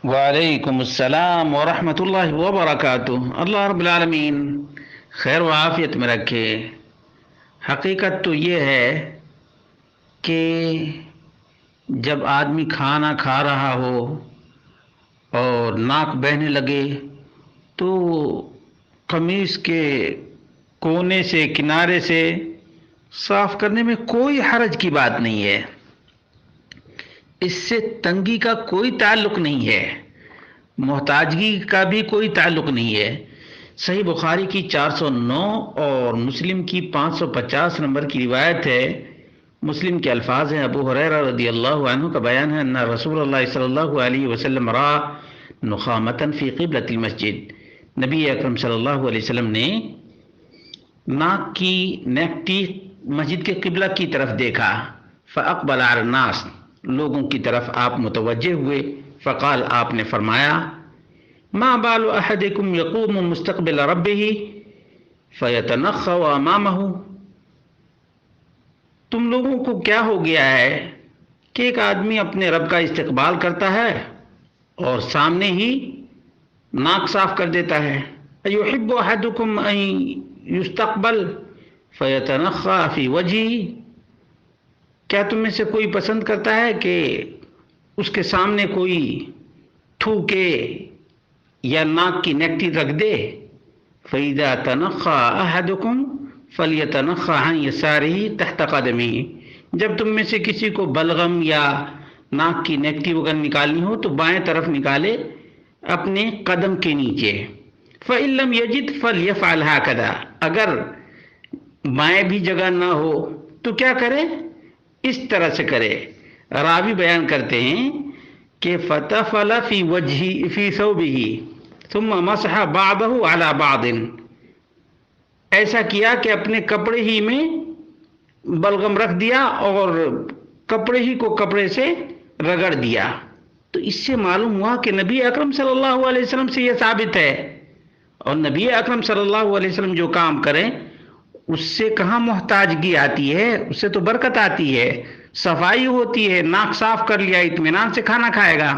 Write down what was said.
وعلیکم السلام ورحمۃ اللہ وبرکاتہ۔ اللہ رب العالمین خیر و عافیت میں رکھے۔ حقیقت تو یہ ہے کہ جب آدمی کھانا کھا رہا ہو اور ناک بہنے لگے تو قمیص کے کونے سے کنارے سے صاف کرنے میں کوئی حرج کی بات نہیں ہے، اس سے تنگی کا کوئی تعلق نہیں ہے، محتاجگی کا بھی کوئی تعلق نہیں ہے۔ صحیح بخاری کی 409 اور مسلم کی 550 نمبر کی روایت ہے۔ مسلم کے الفاظ ہیں، ابو ہریرہ رضی اللہ عنہ کا بیان ہے، ان رسول اللہ صلی اللہ علیہ وسلم را نخامۃ فی قبلۃ المسجد، نبی اکرم صلی اللہ علیہ وسلم نے ناک کی نیکٹی مسجد کے قبلہ کی طرف دیکھا، فاقبل علی الناس، لوگوں کی طرف آپ متوجہ ہوئے، فقال، آپ نے فرمایا، ما بال احدکم یقوم مستقبل ربہ فیتنخى امامہ، تم لوگوں کو کیا ہو گیا ہے کہ ایک آدمی اپنے رب کا استقبال کرتا ہے اور سامنے ہی ناک صاف کر دیتا ہے؟ ایحب احدکم ان یستقبل فیتنخى فی وجہہ، کیا تم میں سے کوئی پسند کرتا ہے کہ اس کے سامنے کوئی تھوکے یا ناک کی نیکٹی رکھ دے؟ فَإِذَا تَنَخَّى أَحَدُكُمْ فَلْيَتَنَخَّى عَنْ يَسَارِهِ تَحْتَ قَدَمِهِ، جب تم میں سے کسی کو بلغم یا ناک کی نیکٹی وغیرہ نکالنی ہو تو بائیں طرف نکالے، اپنے قدم کے نیچے۔ فَإِن لَّمْ يَجِدْ فَلْيَفْعَلْ هَكَذَا، اگر بائیں بھی جگہ نہ ہو تو کیا کرے؟ اس طرح سے کرے۔ راوی بیان کرتے ہیں کہ فَتَفَلَ فِي وَجْهِ فِي ثَوْبِهِ ثُمَّ مَسَحَ بَعْضَهُ عَلَى بَعْضٍ، ایسا کیا کہ اپنے کپڑے ہی میں بلغم رکھ دیا اور کپڑے ہی کو کپڑے سے رگڑ دیا۔ تو اس سے معلوم ہوا کہ نبی اکرم صلی اللہ علیہ وسلم سے یہ ثابت ہے، اور نبی اکرم صلی اللہ علیہ وسلم جو کام کریں اس سے کہاں محتاجگی آتی ہے، اس سے تو برکت آتی ہے، صفائی ہوتی ہے، ناک صاف کر لیا اطمینان سے کھانا کھائے گا۔